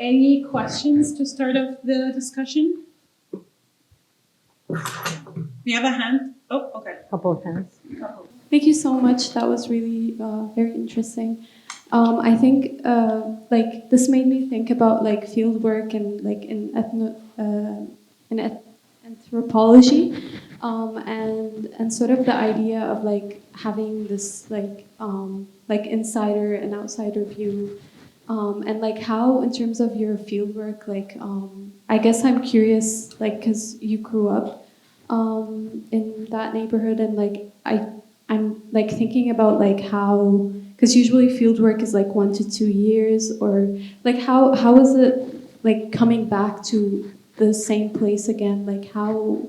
Any questions to start off the discussion? We have a hand. Oh, okay. Couple of hands. Thank you so much. That was really very interesting. I think like this made me think about like field work and like in anthropology, and sort of the idea of like having this like insider and outsider view, and like how in terms of your field work, like I guess I'm curious, like because you grew up in that neighborhood, and like I'm like thinking about like how, because usually field work is like 1 to 2 years, or like how is it like coming back to the same place again? Like how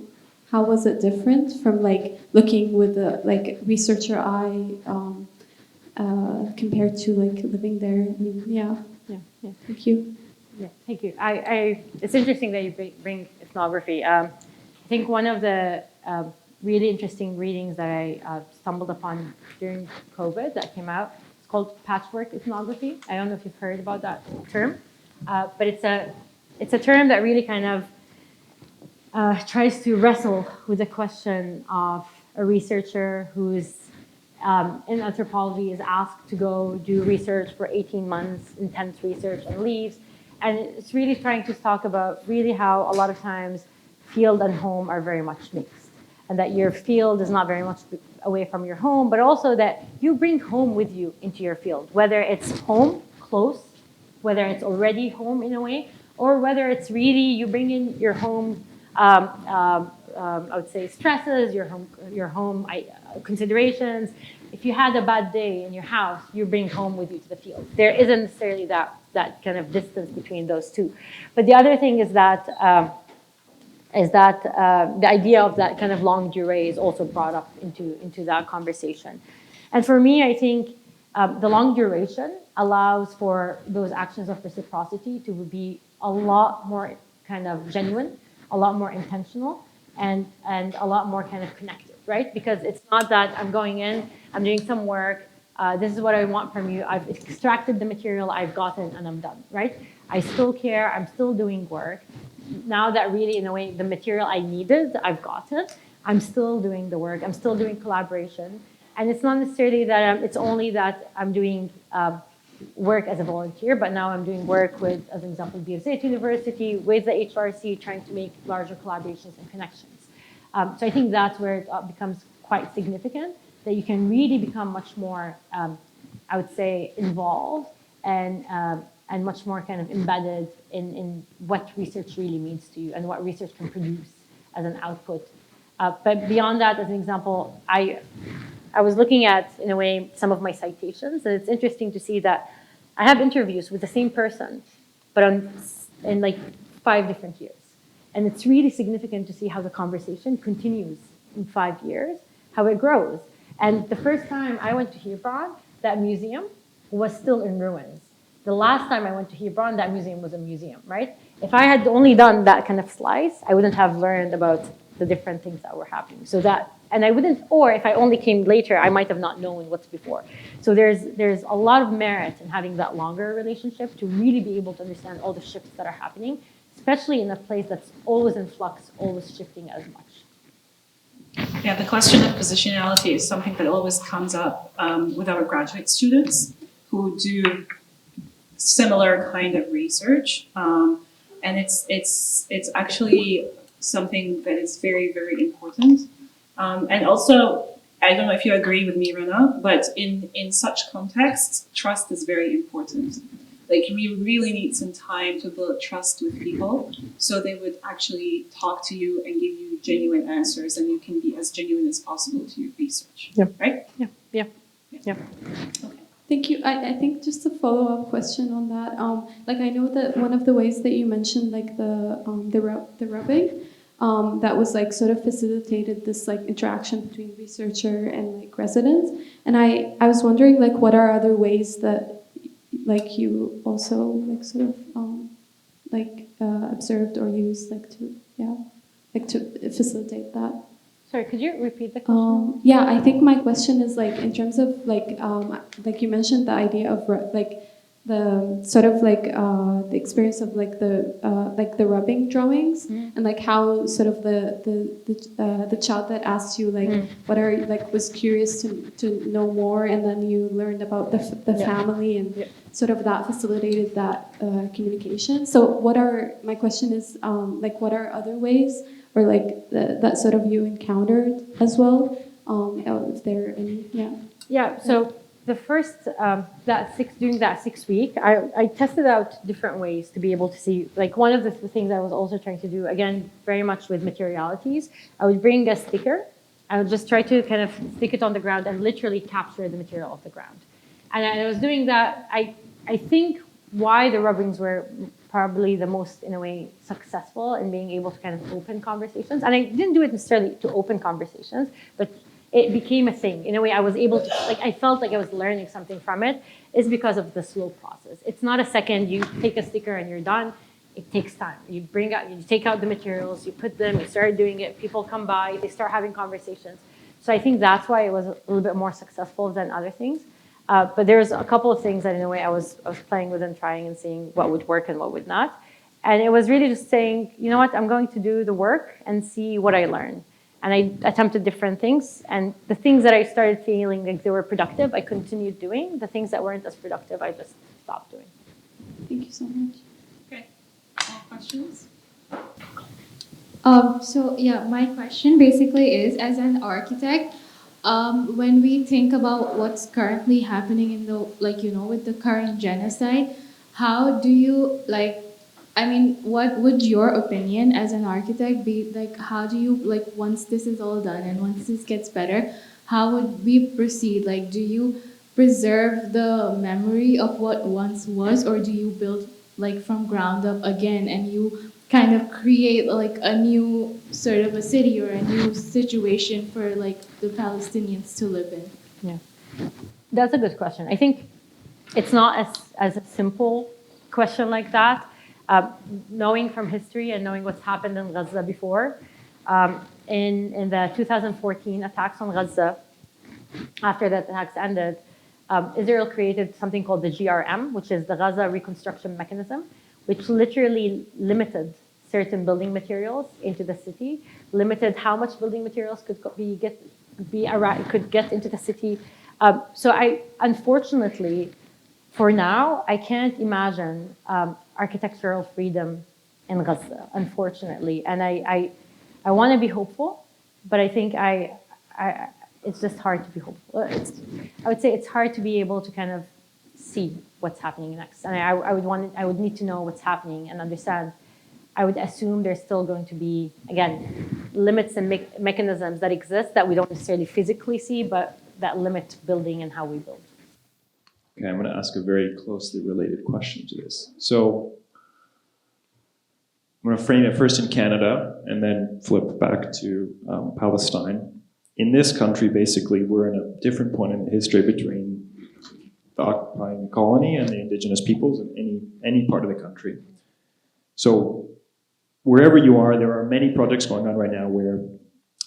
was it different from like looking with a like researcher eye, compared to like living there? I mean, yeah. Yeah. Thank you. Yeah, thank you. It's interesting that you bring ethnography. I think one of the really interesting readings that I stumbled upon during COVID that came out, it's called patchwork ethnography. I don't know if you've heard about that term, but it's a term that really kind of tries to wrestle with the question of a researcher who's in anthropology is asked to go do research for 18 months, intense research, and leaves. And it's really trying to talk about really how a lot of times field and home are very much mixed. And that your field is not very much away from your home, but also that you bring home with you into your field, whether it's home, close, whether it's already home in a way, or whether it's really you bring in your home, I would say stresses, your home considerations. If you had a bad day in your house, you bring home with you to the field. There isn't necessarily that kind of distance between those two. But the other thing is that the idea of that kind of longue durée is also brought up into that conversation. And for me, I think the long duration allows for those actions of reciprocity to be a lot more kind of genuine, a lot more intentional, and a lot more kind of connected, right? Because it's not that I'm going in, I'm doing some work, this is what I want from you, I've extracted the material I've gotten, and I'm done, right? I still care, I'm still doing work. Now that really, in a way, the material I needed, I've gotten, I'm still doing the work, I'm still doing collaboration. And it's not necessarily that it's only that I'm doing work as a volunteer, but now I'm doing work with, as an example, BF State University, with the HRC, trying to make larger collaborations and connections. So I think that's where it becomes quite significant, that you can really become much more, I would say, involved and much more kind of embedded in what research really means to you and what research can produce as an output. But beyond that, as an example, I was looking at, in a way, some of my citations, and it's interesting to see that I have interviews with the same person, but in like 5 different years. And it's really significant to see how the conversation continues in 5 years, how it grows. And the first time I went to Hebron, that museum was still in ruins. The last time I went to Hebron, that museum was a museum, right? If I had only done that kind of slice, I wouldn't have learned about the different things that were happening. So that, and I wouldn't, or if I only came later, I might have not known what's before. So there's a lot of merit in having that longer relationship to really be able to understand all the shifts that are happening, especially in a place that's always in flux, always shifting as much. Yeah, the question of positionality is something that always comes up with our graduate students who do similar kind of research, and it's actually something that is very, very important. And also, I don't know if you agree with me, Rana, but in such contexts, trust is very important. Like, we really need some time to build trust with people so they would actually talk to you and give you genuine answers, and you can be as genuine as possible to your research. Yeah. Right? Yeah. Okay. Thank you. I think just a follow-up question on that. Like, I know that one of the ways that you mentioned, like the rubbing, that was like sort of facilitated this like interaction between researcher and like residents. And I was wondering, like, what are other ways that like you also like sort of observed or used like to facilitate that? Sorry, could you repeat the question? Yeah, I think my question is like in terms of like you mentioned the idea of like the sort of the experience of like the rubbing drawings and like how sort of the child that asked you like what are like was curious to know more, and then you learned about the family and sort of that facilitated that communication. So my question is like what are other ways or like that sort of you encountered as well, if there are any? So the first during that 6 week, I tested out different ways to be able to see. Like one of the things I was also trying to do, again, very much with materialities, I would bring a sticker. I would just try to kind of stick it on the ground and literally capture the material of the ground. And I was doing that. I think why the rubbings were probably the most, in a way, successful in being able to kind of open conversations. And I didn't do it necessarily to open conversations, but it became a thing. In a way, I was able to, like, I felt like I was learning something from it, is because of the slow process. It's not a second, you take a sticker and you're done. It takes time. You take out the materials, you put them, you start doing it, people come by, they start having conversations. So I think that's why it was a little bit more successful than other things. But there's a couple of things that, in a way, I was playing with and trying and seeing what would work and what would not. And it was really just saying, you know what, I'm going to do the work and see what I learn. And I attempted different things. And the things that I started feeling like they were productive, I continued doing. The things that weren't as productive, I just stopped doing. Thank you so much. Okay. More questions? So yeah, my question basically is, as an architect, when we think about what's currently happening in the, like, with the current genocide, how do you what would your opinion as an architect be like? How do you, like, once this is all done and once this gets better, how would we proceed? Like, do you preserve the memory of what once was, or do you build like from ground up again and you kind of create like a new sort of a city or a new situation for like the Palestinians to live in? Yeah, that's a good question. I think it's not as a simple question like that. Knowing from history and knowing what's happened in Gaza before, in the 2014 attacks on Gaza, after the attacks ended, Israel created something called the GRM, which is the Gaza Reconstruction Mechanism, which literally limited certain building materials into the city, limited how much building materials could get into the city. So unfortunately, for now, I can't imagine architectural freedom in Gaza, unfortunately. And I want to be hopeful, but I think it's just hard to be hopeful. I would say it's hard to be able to kind of see what's happening next. And I would need to know what's happening and understand. I would assume there's still going to be, again, limits and mechanisms that exist that we don't necessarily physically see, but that limit building and how we build. Okay, I'm going to ask a very closely related question to this. So I'm going to frame it first in Canada and then flip back to Palestine. In this country, basically, we're in a different point in the history between the occupying colony and the indigenous peoples in any part of the country. So wherever you are, there are many projects going on right now where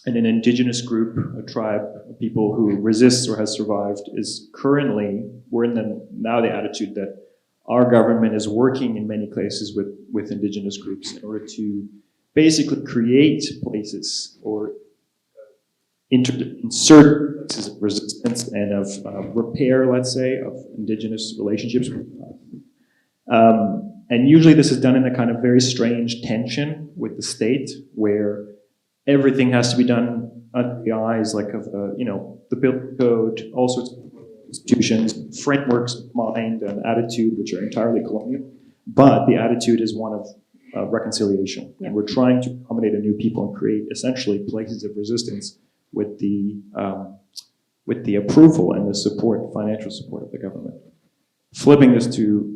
an indigenous group, a tribe of people who resists or has survived is currently, we're in the attitude that our government is working in many places with indigenous groups in order to basically create places or insert places of resistance and of repair, let's say, of indigenous relationships. And usually this is done in a kind of very strange tension with the state where everything has to be done under the eyes like of the building code, all sorts of institutions, frameworks of mind and attitude which are entirely colonial. But the attitude is one of reconciliation. Yeah. And we're trying to accommodate a new people and create essentially places of resistance with the approval and the support, financial support of the government. Flipping this to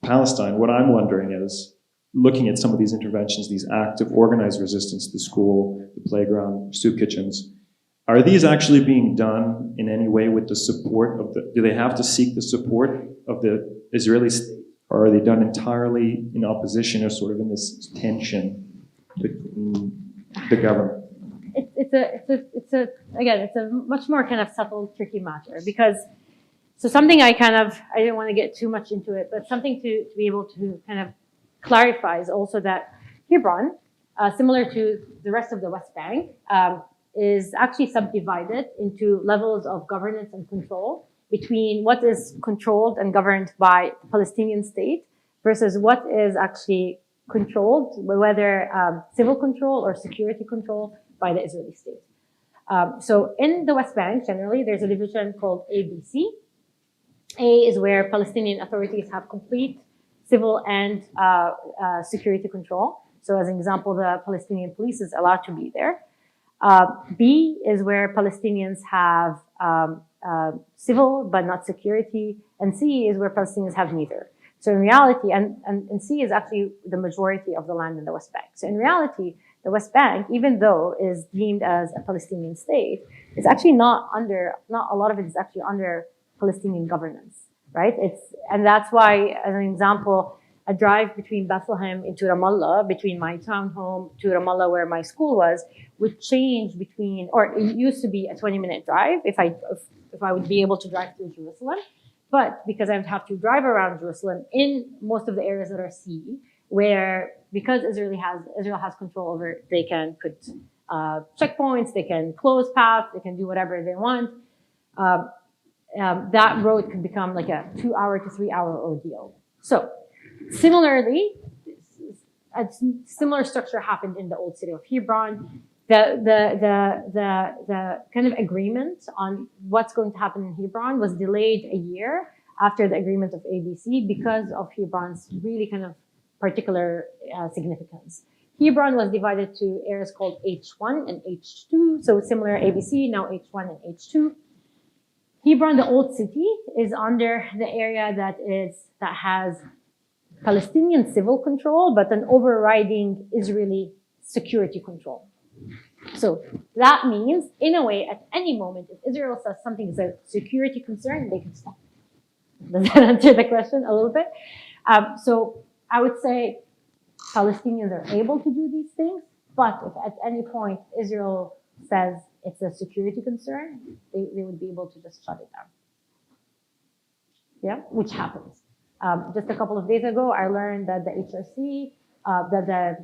Palestine, what I'm wondering is, looking at some of these interventions, these acts of organized resistance, the school, the playground, soup kitchens, are these actually being done in any way with the support of do they have to seek the support of the Israeli state, or are they done entirely in opposition or sort of in this tension between the government? It's a much more kind of subtle, tricky matter because So something I didn't want to get too much into it, but something to be able to kind of clarify is also that Hebron, similar to the rest of the West Bank, is actually subdivided into levels of governance and control between what is controlled and governed by the Palestinian state versus what is actually controlled, whether civil control or security control by the Israeli state. So in the West Bank, generally, there's a division called ABC. A is where Palestinian authorities have complete civil and security control. So as an example, the Palestinian police is allowed to be there. B is where Palestinians have civil but not security. And C is where Palestinians have neither. So in reality, and C is actually the majority of the land in the West Bank. So in reality, the West Bank, even though is deemed as a Palestinian state, is actually not a lot of it is actually under Palestinian governance, right? And that's why, as an example, a drive between Bethlehem into Ramallah, between my town home to Ramallah where my school was, would change between, or it used to be a 20-minute drive if I would be able to drive through Jerusalem. But because I would have to drive around Jerusalem in most of the areas that are sea, where because Israel has control over it, they can put checkpoints, they can close paths, they can do whatever they want. That road could become like a 2-hour to 3-hour ordeal. So similarly, a similar structure happened in the old city of Hebron. The kind of agreement on what's going to happen in Hebron was delayed a year after the agreement of ABC because of Hebron's really kind of particular significance. Hebron was divided to areas called H1 and H2, so similar ABC, now H1 and H2. Hebron, the old city, is under the area that has Palestinian civil control, but an overriding Israeli security control. So that means, in a way, at any moment, if Israel says something is a security concern, they can stop. Does that answer the question a little bit? So I would say Palestinians are able to do these things, but if at any point Israel says it's a security concern, they would be able to just shut it down. Yeah, which happens. Just a couple of days ago, I learned that the HRC, the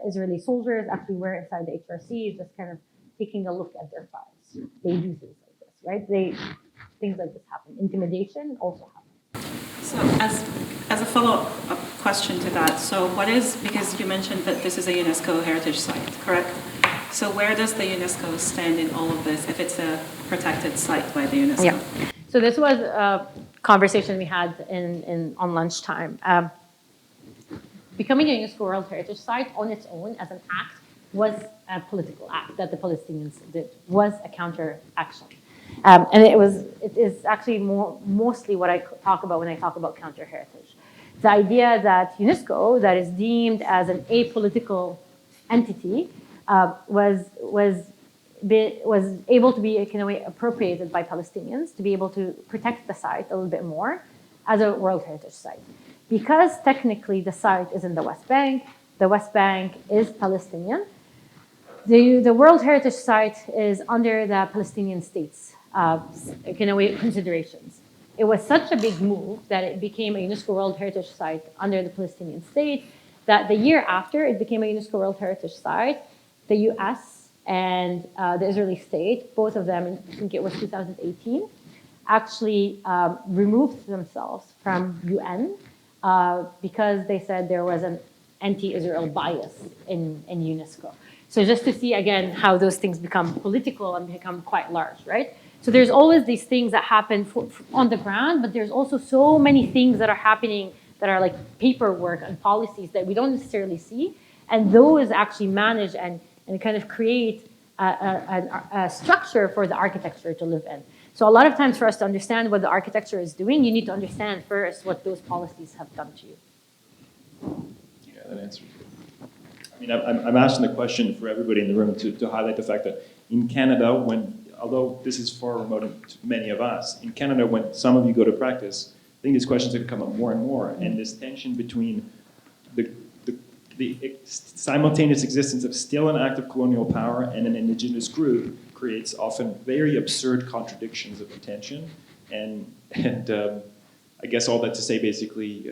Israeli soldiers actually were inside the HRC, just kind of taking a look at their files. They do things like this, right? Things like this happen. Intimidation also happens. So as a follow-up question to that, so because you mentioned that this is a UNESCO heritage site, correct? So where does the UNESCO stand in all of this if it's a protected site by the UNESCO? Yeah. So this was a conversation we had on lunchtime. Becoming a UNESCO World Heritage Site on its own as an act was a political act that the Palestinians did, was a counter action. And it is actually mostly what I talk about when I talk about counter heritage. The idea that UNESCO, that is deemed as an apolitical entity, was able to be in a way appropriated by Palestinians to be able to protect the site a little bit more as a World Heritage Site. Because technically the site is in the West Bank is Palestinian, the World Heritage Site is under the Palestinian state's in a way considerations. It was such a big move that it became a UNESCO World Heritage Site under the Palestinian state that the year after it became a UNESCO World Heritage Site, the US and the Israeli state, both of them, I think it was 2018, actually removed themselves from UN because they said there was an anti-Israel bias in UNESCO. So just to see, again, how those things become political and become quite large, right? So there's always these things that happen on the ground, but there's also so many things that are happening that are like paperwork and policies that we don't necessarily see. And those actually manage and kind of create a structure for the architecture to live in. So a lot of times for us to understand what the architecture is doing, you need to understand first what those policies have done to you. Yeah, that answers it. I mean, I'm asking the question for everybody in the room to highlight the fact that in Canada, although this is far remote to many of us, in Canada, when some of you go to practice, I think these questions are going to come up more and more, and this tension between the simultaneous existence of still an active colonial power and an indigenous group creates often very absurd contradictions of attention, and And I guess all that to say, basically,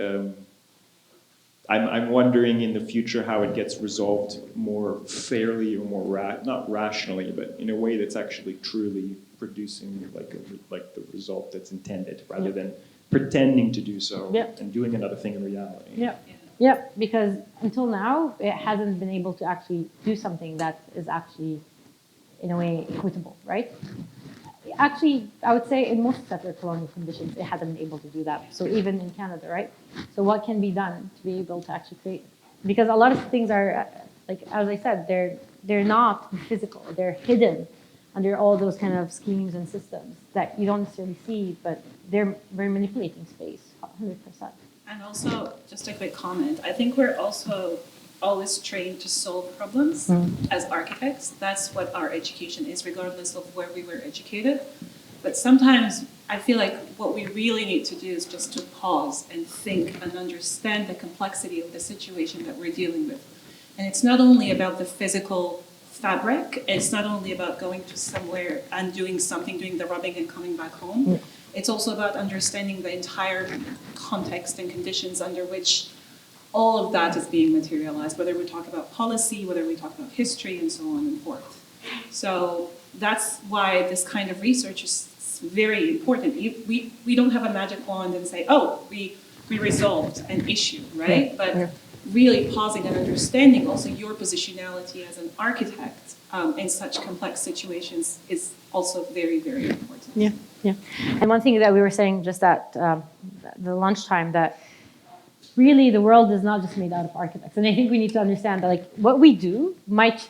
I'm wondering in the future how it gets resolved more fairly or more not rationally, but in a way that's actually truly producing like the result that's intended, rather than pretending to do so and doing another thing in reality. Yeah, because until now, it hasn't been able to actually do something that is actually, in a way, equitable, right? Actually, I would say in most settler colonial conditions, it hasn't been able to do that. So even in Canada, right? So what can be done to be able to actually create? Because a lot of things are, like as I said, they're not physical. They're hidden under all those kind of schemes and systems that you don't necessarily see, but they're very manipulating space, 100%. And also, just a quick comment, I think we're also always trained to solve problems as architects. That's what our education is, regardless of where we were educated. But sometimes I feel like what we really need to do is just to pause and think and understand the complexity of the situation that we're dealing with. And it's not only about the physical fabric, it's not only about going to somewhere and doing something, doing the rubbing and coming back home. It's also about understanding the entire context and conditions under which all of that is being materialized, whether we talk about policy, whether we talk about history, and so on and forth. So that's why this kind of research is very important. We don't have a magic wand and say, oh, we resolved an issue, right? But really pausing and understanding also your positionality as an architect in such complex situations is also very, very important. Yeah. And one thing that we were saying just at the lunchtime, that really the world is not just made out of architects. And I think we need to understand that like what we do might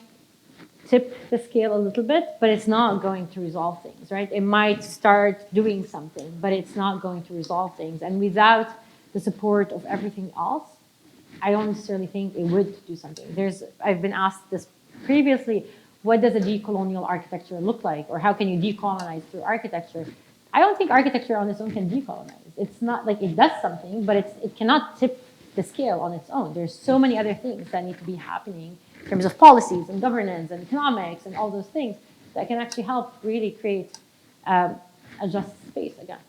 tip the scale a little bit, but it's not going to resolve things, right? It might start doing something, but it's not going to resolve things. And without the support of everything else, I don't necessarily think it would do something. I've been asked this previously, what does a decolonial architecture look like? Or how can you decolonize through architecture? I don't think architecture on its own can decolonize. It's not like it does something, but it cannot tip the scale on its own. There's so many other things that need to be happening in terms of policies and governance and economics and all those things that can actually help really create a just space again.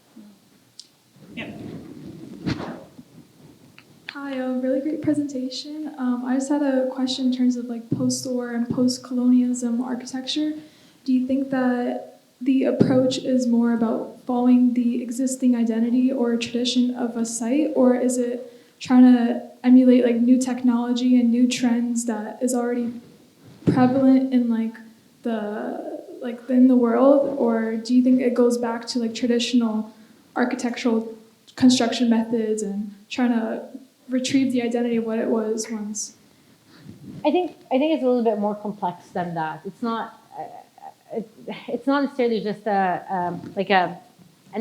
Yeah. Hi, really great presentation. I just had a question in terms of like post-war and post-colonialism architecture. Do you think that the approach is more about following the existing identity or tradition of a site, or is it trying to emulate like new technology and new trends that is already prevalent in in the world, or do you think it goes back to like traditional architectural construction methods and trying to retrieve the identity of what it was once? I think it's a little bit more complex than that. It's not necessarily just an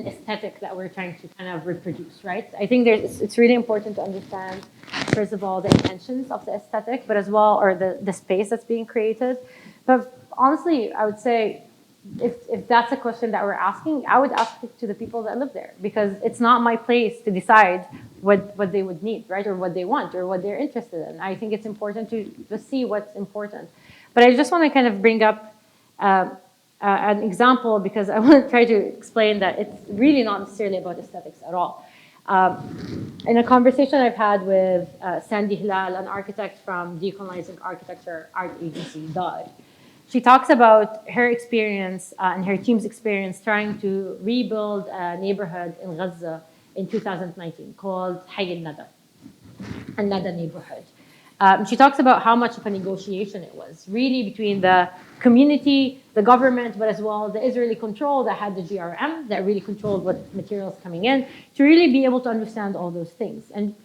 aesthetic that we're trying to kind of reproduce, right? I think it's really important to understand, first of all, the intentions of the aesthetic, but as well, or the space that's being created. But honestly, I would say, if that's a question that we're asking, I would ask it to the people that live there, because it's not my place to decide what they would need, right? Or what they want, or what they're interested in. I think it's important to just see what's important. But I just want to kind of bring up an example, because I want to try to explain that it's really not necessarily about aesthetics at all. In a conversation I've had with Sandy Hilal, an architect from Decolonizing Architecture Art Agency, DAR, she talks about her experience and her team's experience trying to rebuild a neighborhood in Gaza in 2019 called Hayy al-Nada neighborhood. She talks about how much of a negotiation it was, really between the community, the government, but as well the Israeli control that had the GRM that really controlled what materials coming in, to really be able to understand all those things. And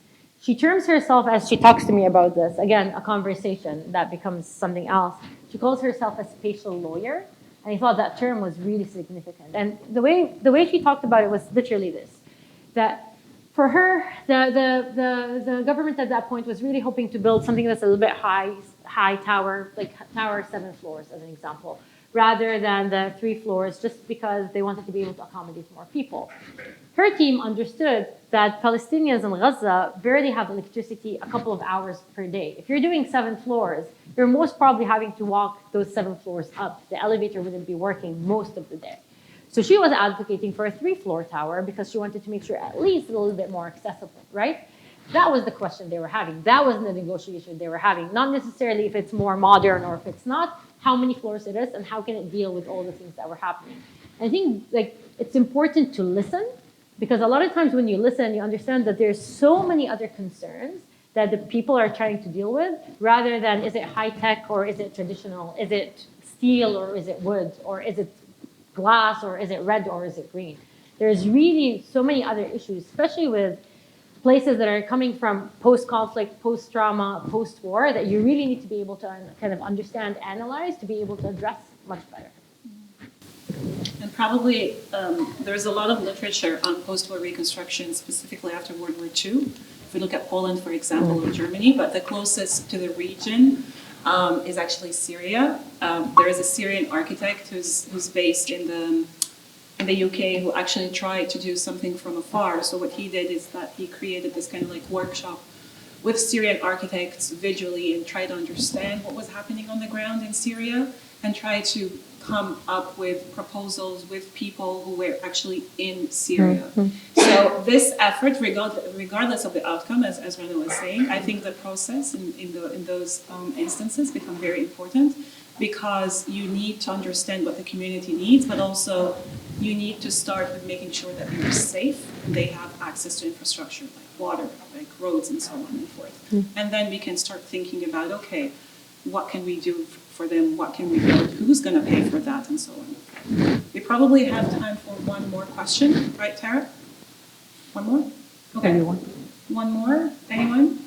she terms herself, as she talks to me about this, again, a conversation that becomes something else. She calls herself a spatial lawyer, and I thought that term was really significant. And the way she talked about it was literally this, that for her, the government at that point was really hoping to build something that's a little bit high tower, like tower 7 floors as an example, rather than the 3 floors, just because they wanted to be able to accommodate more people. Her team understood that Palestinians in Gaza barely have electricity a couple of hours per day. If you're doing 7 floors, you're most probably having to walk those 7 floors up. The elevator wouldn't be working most of the day. So she was advocating for a 3-floor tower because she wanted to make sure at least a little bit more accessible, right? That was the question they were having. That was the negotiation they were having. Not necessarily if it's more modern or if it's not, how many floors it is and how can it deal with all the things that were happening. And I think like it's important to listen because a lot of times when you listen, you understand that there's so many other concerns that the people are trying to deal with rather than is it high tech or is it traditional? Is it steel or is it wood or is it glass or is it red or is it green? There's really so many other issues, especially with places that are coming from post-conflict, post-trauma, post-war, that you really need to be able to kind of understand, analyze, to be able to address much better. And probably there's a lot of literature on post-war reconstruction, specifically after World War II. If we look at Poland, for example, or Germany, but the closest to the region is actually Syria. There is a Syrian architect who's based in the UK who actually tried to do something from afar. So what he did is that he created this kind of like workshop with Syrian architects visually and tried to understand what was happening on the ground in Syria and try to come up with proposals with people who were actually in Syria. So this effort, regardless of the outcome, as Rana was saying, I think the process in those instances become very important because you need to understand what the community needs, but also you need to start with making sure that they're safe and they have access to infrastructure like water, like roads and so on and forth. And then we can start thinking about, okay, what can we do for them? What can we build? Who's going to pay for that? And so on. We probably have time for one more question, right, Tara? One more? Okay. One more? Anyone?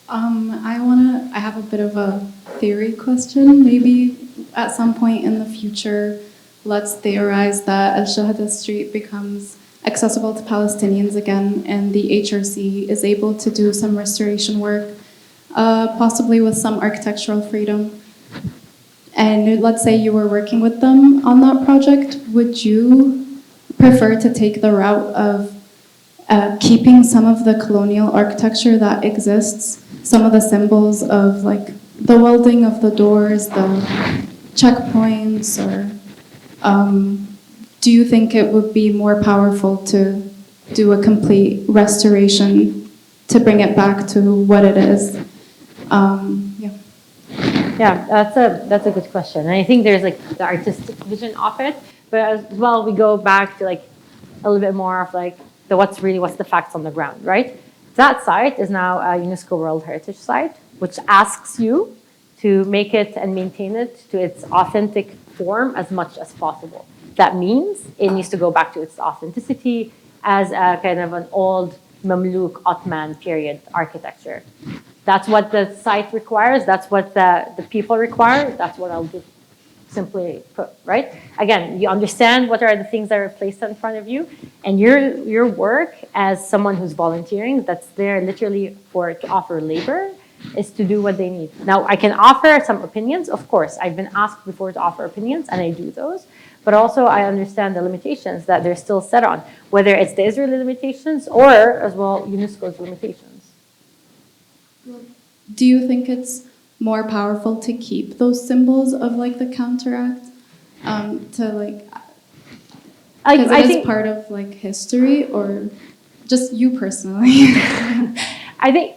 I have a bit of a theory question. Maybe at some point in the future, let's theorize that Al-Shahada Street becomes accessible to Palestinians again, and the HRC is able to do some restoration work, possibly with some architectural freedom. And let's say you were working with them on that project, would you prefer to take the route of keeping some of the colonial architecture that exists, some of the symbols of like the welding of the doors, the checkpoints, or do you think it would be more powerful to do a complete restoration to bring it back to what it is? Yeah, that's a good question. And I think there's like the artistic vision of it, but as well we go back to like a little bit more of like what's the facts on the ground, right? That site is now a UNESCO World Heritage Site, which asks you to make it and maintain it to its authentic form as much as possible. That means it needs to go back to its authenticity as a kind of an old Mamluk Ottoman period architecture. That's what the site requires. That's what the people require. That's what I'll do. Simply put, right? Again, you understand what are the things that are placed in front of you, and your work as someone who's volunteering, that's there literally to offer labor, is to do what they need. Now, I can offer some opinions, of course. I've been asked before to offer opinions, and I do those. But also, I understand the limitations that they're still set on, whether it's the Israeli limitations or, as well, UNESCO's limitations. Do you think it's more powerful to keep those symbols of like the counteract to like because it is part of like history, or just you personally? I think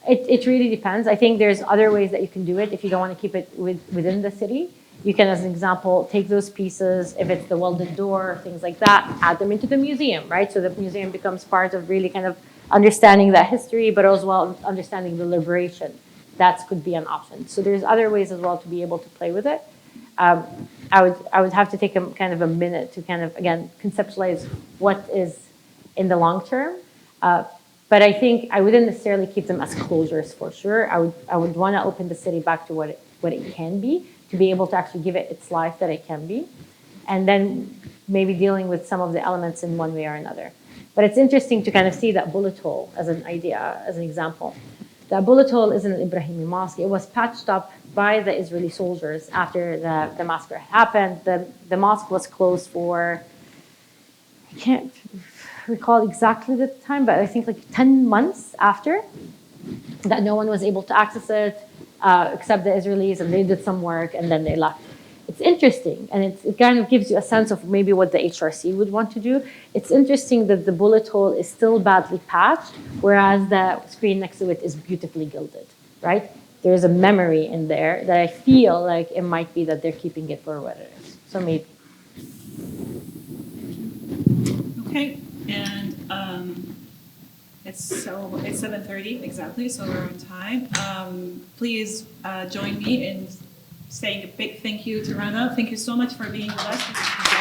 it really depends. I think there's other ways that you can do it if you don't want to keep it within the city. You can, as an example, take those pieces, if it's the welded door, things like that, add them into the museum, right? So the museum becomes part of really kind of understanding that history, but as well understanding the liberation. That could be an option. So there's other ways as well to be able to play with it. I would have to take kind of a minute to kind of, again, conceptualize what is in the long term. But I think I wouldn't necessarily keep them as closures for sure. I would want to open the city back to what it can be, to be able to actually give it its life that it can be, and then maybe dealing with some of the elements in one way or another. But it's interesting to kind of see that bullet hole as an idea, as an example. That bullet hole isn't an Ibrahimi mosque. It was patched up by the Israeli soldiers after the massacre happened. The mosque was closed for, I can't recall exactly the time, but I think like 10 months after that, no one was able to access it except the Israelis, and they did some work and then they left. it's interesting, and it kind of gives you a sense of maybe what the HRC would want to do. It's interesting that the bullet hole is still badly patched, whereas the screen next to it is beautifully gilded, right? There's a memory in there that I feel like it might be that they're keeping it for what it is. So maybe. Okay, and it's 7:30 exactly, so we're on time. Please join me in saying a big thank you to Rana. Thank you so much for being with us.